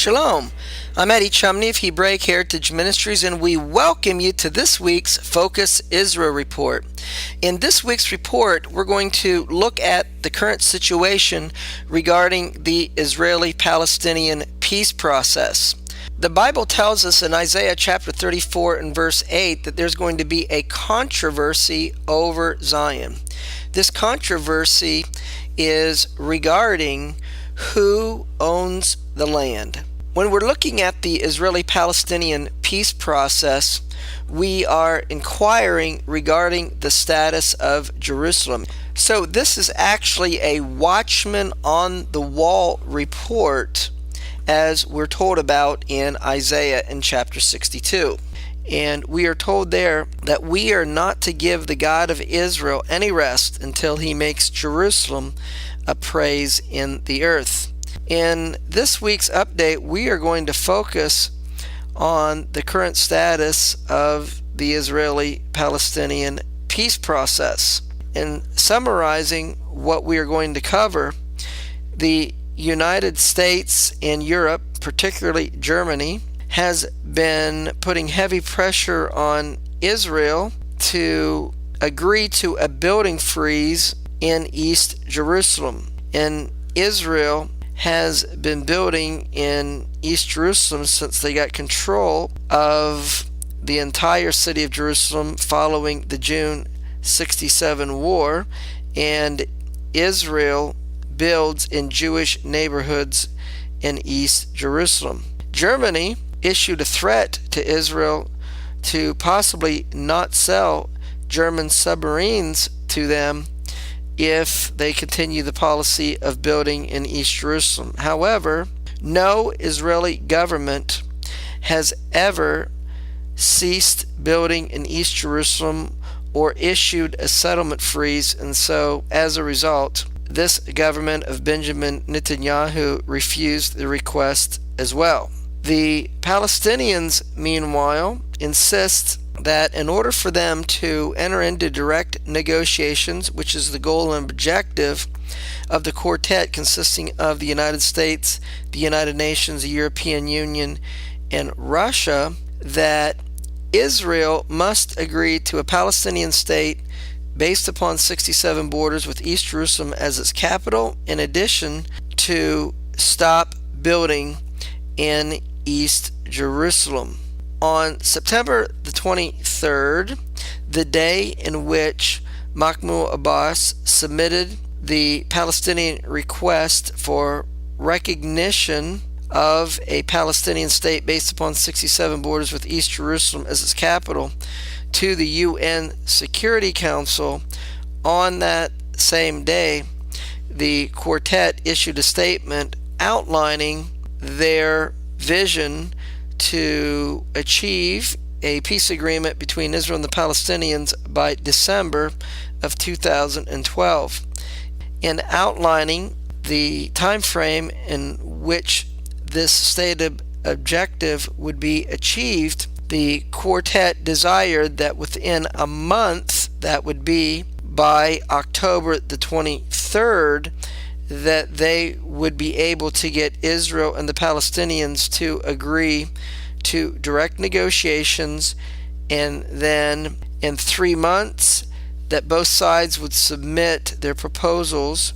Shalom. I'm Eddie Chumney of Hebraic Heritage Ministries, and we welcome you to this week's Focus Israel Report. In this week's report, we're going to look at the current situation regarding the Israeli-Palestinian peace process. The Bible tells us in Isaiah chapter 34 and verse 8 that there's going to be a controversy over Zion. This controversy is regarding who owns the land. When we're looking at the Israeli-Palestinian peace process, we are inquiring regarding the status of Jerusalem. So this is actually a watchman on the wall report, as we're told about in Isaiah in chapter 62. And we are told there that we are not to give the God of Israel any rest until he makes Jerusalem a praise in the earth. In this week's update, we are going to focus on the current status of the Israeli-Palestinian peace process. In summarizing what we are going to cover, the United States and Europe, particularly Germany, has been putting heavy pressure on Israel to agree to a building freeze in East Jerusalem. And Israel has been building in East Jerusalem since they got control of the entire city of Jerusalem following the June 67 war, and Israel builds in Jewish neighborhoods in East Jerusalem. Germany issued a threat to Israel to possibly not sell German submarines to them if they continue the policy of building in East Jerusalem. However, no Israeli government has ever ceased building in East Jerusalem or issued a settlement freeze, and so as a result, this government of Benjamin Netanyahu refused the request as well. The Palestinians, meanwhile, insist that in order for them to enter into direct negotiations, which is the goal and objective of the quartet consisting of the United States, the United Nations, the European Union, and Russia, that Israel must agree to a Palestinian state based upon 67 borders with East Jerusalem as its capital, in addition to stop building in East Jerusalem. On September the 23rd, the day in which Mahmoud Abbas submitted the Palestinian request for recognition of a Palestinian state based upon 67 borders with East Jerusalem as its capital to the UN Security Council, on that same day, the quartet issued a statement outlining their vision to achieve a peace agreement between Israel and the Palestinians by December of 2012. In outlining the time frame in which this stated objective would be achieved, the quartet desired that within a month, that would be by October the 23rd, that they would be able to get Israel and the Palestinians to agree to direct negotiations, and then in 3 months that both sides would submit their proposals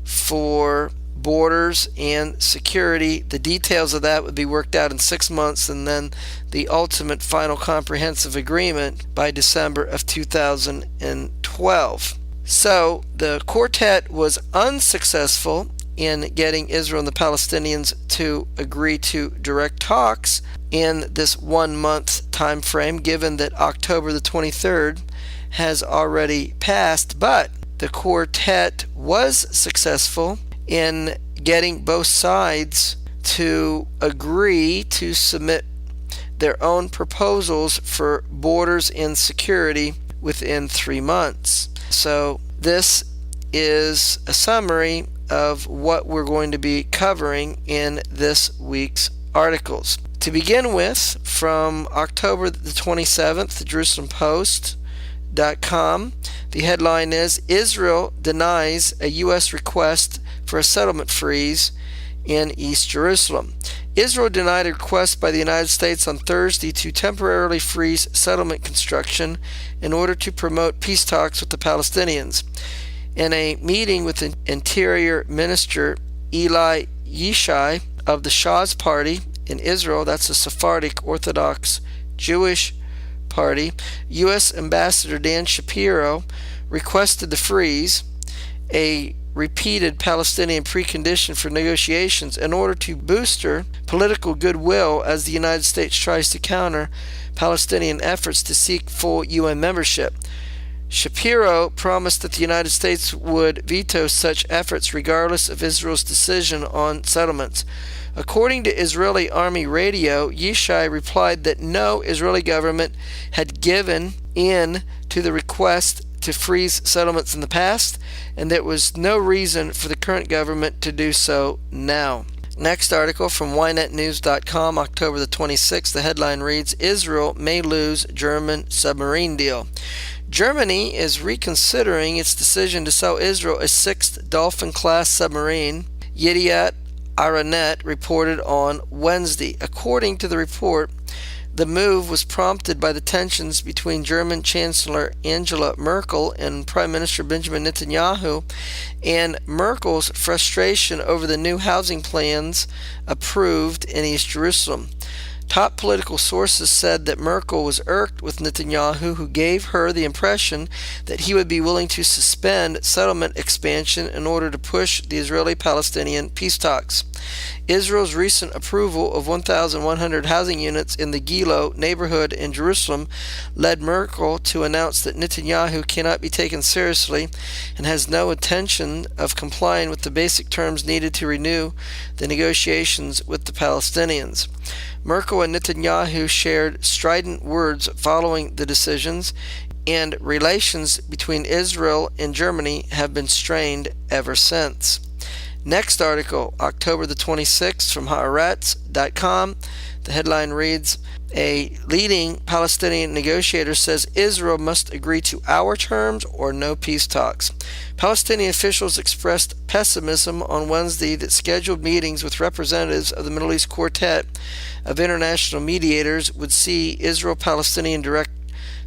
for borders and security. The details of that would be worked out in 6 months, and then the ultimate final comprehensive agreement by December of 2012. So the quartet was unsuccessful in getting Israel and the Palestinians to agree to direct talks in this 1 month time frame, given that October the 23rd has already passed. But the quartet was successful in getting both sides to agree to submit their own proposals for borders and security within 3 months. So this is a summary of what we're going to be covering in this week's articles. To begin with, from October the 27th, the JerusalemPost.com, the headline is, Israel denies a U.S. request for a settlement freeze in East Jerusalem. Israel denied a request by the United States on Thursday to temporarily freeze settlement construction in order to promote peace talks with the Palestinians. In a meeting with Interior Minister Eli Yishai of the Shah's Party in Israel, that's a Sephardic Orthodox Jewish party, U.S. Ambassador Dan Shapiro requested the freeze, a repeated Palestinian precondition for negotiations, in order to booster political goodwill as the United States tries to counter Palestinian efforts to seek full UN membership. Shapiro promised that the United States would veto such efforts regardless of Israel's decision on settlements. According to Israeli Army radio, Yishai replied that no Israeli government had given in to the request to freeze settlements in the past, and there was no reason for the current government to do so now. Next article from ynetnews.com, October the 26th. The headline reads, Israel may lose German submarine deal. Germany is reconsidering its decision to sell Israel a sixth Dolphin-class submarine, Yediot Aranet reported on Wednesday. According to the report, the move was prompted by the tensions between German Chancellor Angela Merkel and Prime Minister Benjamin Netanyahu, and Merkel's frustration over the new housing plans approved in East Jerusalem. Top political sources said that Merkel was irked with Netanyahu, who gave her the impression that he would be willing to suspend settlement expansion in order to push the Israeli-Palestinian peace talks. Israel's recent approval of 1,100 housing units in the Gilo neighborhood in Jerusalem led Merkel to announce that Netanyahu cannot be taken seriously and has no intention of complying with the basic terms needed to renew the negotiations with the Palestinians. Merkel and Netanyahu shared strident words following the decisions, and relations between Israel and Germany have been strained ever since. Next article, October the 26th, from Haaretz.com. The headline reads, a leading Palestinian negotiator says Israel must agree to our terms or no peace talks. Palestinian officials expressed pessimism on Wednesday that scheduled meetings with representatives of the Middle East Quartet of international mediators would see Israel-Palestinian direct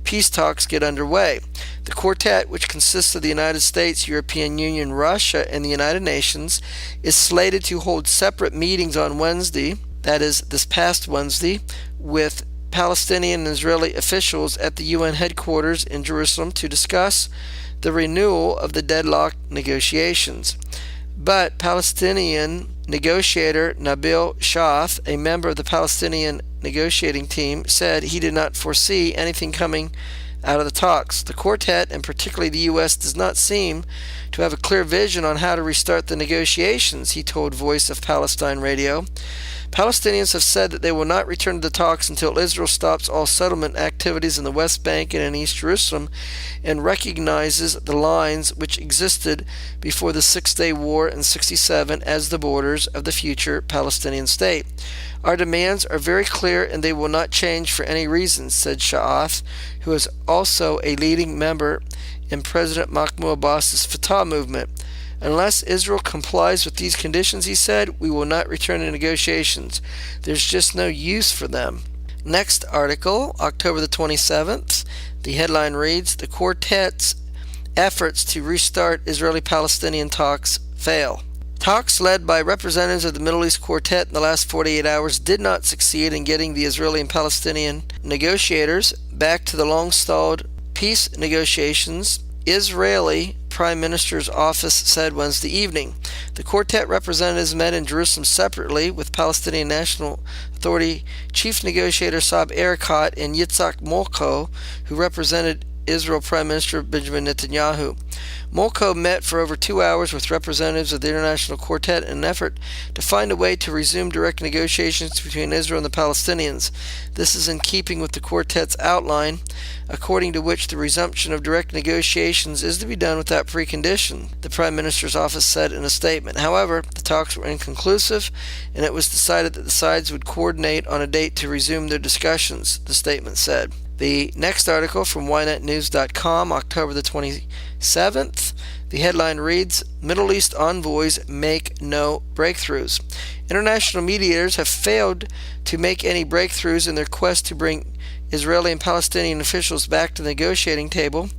peace talks get underway. The quartet, which consists of the United States, European Union, Russia, and the United Nations, is slated to hold separate meetings on Wednesday, that is, this past Wednesday, with Palestinian and Israeli officials at the UN headquarters in Jerusalem to discuss the renewal of the deadlocked negotiations. But Palestinian negotiator Nabil Shath, a member of the Palestinian negotiating team, said he did not foresee anything coming out of the talks. The quartet, and particularly the U.S., does not seem to have a clear vision on how to restart the negotiations, he told Voice of Palestine Radio. Palestinians have said that they will not return to the talks until Israel stops all settlement activities in the West Bank and in East Jerusalem and recognizes the lines which existed before the Six-Day War in 1967 as the borders of the future Palestinian state. Our demands are very clear and they will not change for any reason, said Sha'ath, who is also a leading member in President Mahmoud Abbas's Fatah movement. Unless Israel complies with these conditions, he said, we will not return to negotiations. There's just no use for them. Next article, October the 27th. The headline reads, the quartet's efforts to restart Israeli-Palestinian talks fail. Talks led by representatives of the Middle East Quartet in the last 48 hours did not succeed in getting the Israeli and Palestinian negotiators back to the long-stalled peace negotiations, Israeli Prime Minister's office said Wednesday evening. The quartet representatives met in Jerusalem separately with Palestinian National Authority Chief Negotiator Saeb Erekat and Yitzhak Molko, who represented Israel Prime Minister Benjamin Netanyahu. Molko met for over 2 hours with representatives of the International Quartet in an effort to find a way to resume direct negotiations between Israel and the Palestinians. This is in keeping with the quartet's outline, according to which the resumption of direct negotiations is to be done without precondition, the Prime Minister's office said in a statement. However, the talks were inconclusive, and it was decided that the sides would coordinate on a date to resume their discussions, the statement said. The next article from ynetnews.com, October the 27th, the headline reads, Middle East envoys make no breakthroughs. International mediators have failed to make any breakthroughs in their quest to bring Israeli and Palestinian officials back to the negotiating table,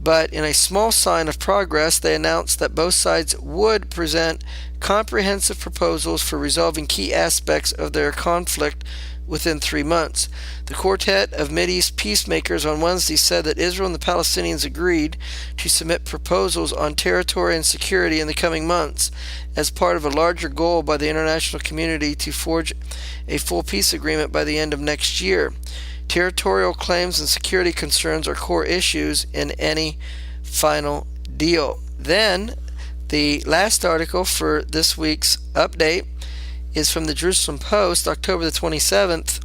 but in a small sign of progress, they announced that both sides would present comprehensive proposals for resolving key aspects of their conflict within 3 months. The Quartet of Mideast peacemakers on Wednesday said that Israel and the Palestinians agreed to submit proposals on territory and security in the coming months as part of a larger goal by the international community to forge a full peace agreement by the end of next year. Territorial claims and security concerns are core issues in any final deal. Then, the last article for this week's update is from the Jerusalem Post, October the 27th.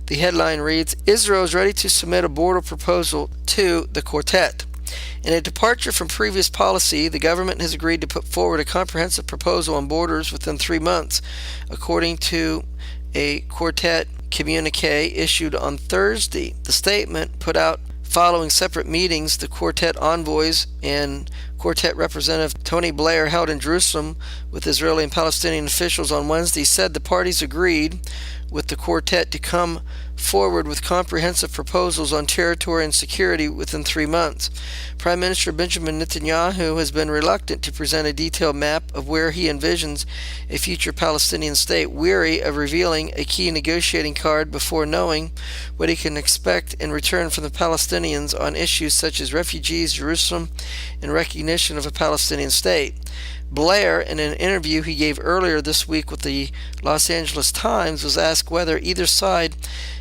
The headline reads, Israel is ready to submit a border proposal to the Quartet. In a departure from previous policy, the government has agreed to put forward a comprehensive proposal on borders within 3 months, according to a Quartet communique issued on Thursday. The statement, put out following separate meetings the Quartet envoys and Quartet Representative Tony Blair held in Jerusalem with Israeli and Palestinian officials on Wednesday, said the parties agreed with the Quartet to come forward with comprehensive proposals on territory and security within 3 months. Prime Minister Benjamin Netanyahu has been reluctant to present a detailed map of where he envisions a future Palestinian state, weary of revealing a key negotiating card before knowing what he can expect in return from the Palestinians on issues such as refugees, Jerusalem, and recognition of a Palestinian state. Blair, in an interview he gave earlier this week with the Los Angeles Times, was asked whether either side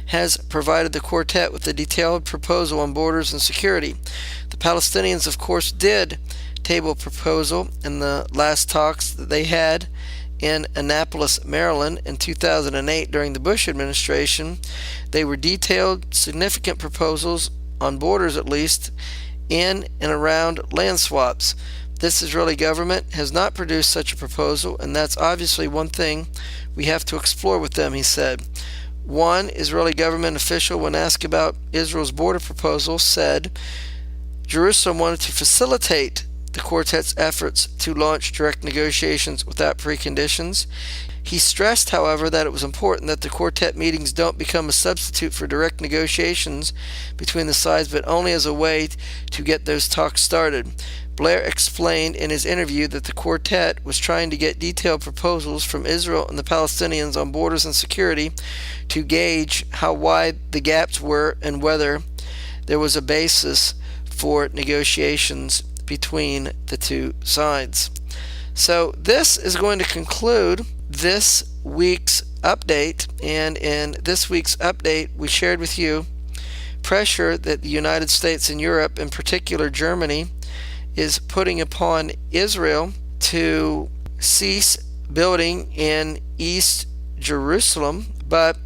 has provided the Quartet with a detailed proposal on borders and security. The Palestinians, of course, did table a proposal in the last talks that they had in Annapolis, Maryland in 2008 during the Bush administration. They were detailed significant proposals on borders, at least, in and around land swaps. This Israeli government has not produced such a proposal, and that's obviously one thing we have to explore with them, he said. One Israeli government official, when asked about Israel's border proposal, said Jerusalem wanted to facilitate the Quartet's efforts to launch direct negotiations without preconditions. He stressed, however, that it was important that the Quartet meetings don't become a substitute for direct negotiations between the sides, but only as a way to get those talks started. Blair explained in his interview that the Quartet was trying to get detailed proposals from Israel and the Palestinians on borders and security to gauge how wide the gaps were and whether there was a basis for negotiations between the two sides. So this is going to conclude this week's update, and in this week's update we shared with you pressure that the United States and Europe, in particular Germany, is putting upon Israel to cease building in East Jerusalem, but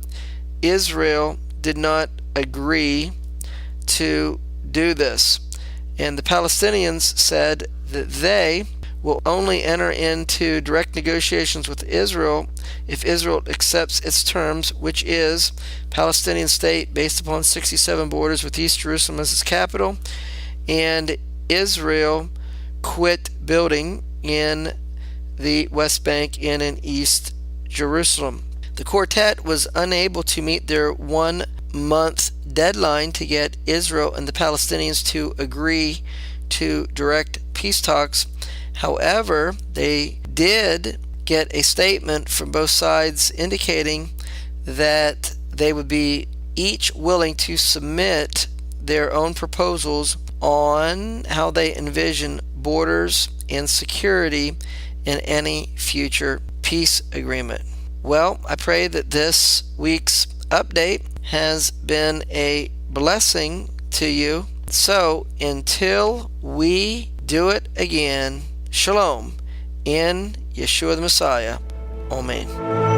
Israel did not agree to do this. And the Palestinians said that they will only enter into direct negotiations with Israel if Israel accepts its terms, which is Palestinian state based upon 67 borders with East Jerusalem as its capital, and Israel quit building in the West Bank and in East Jerusalem. The Quartet was unable to meet their 1 month deadline to get Israel and the Palestinians to agree to direct peace talks. However, they did get a statement from both sides indicating that they would be each willing to submit their own proposals on how they envision borders and security in any future peace agreement. Well, I pray that this week's update has been a blessing to you. So until we do it again, Shalom in Yeshua the Messiah. Amen.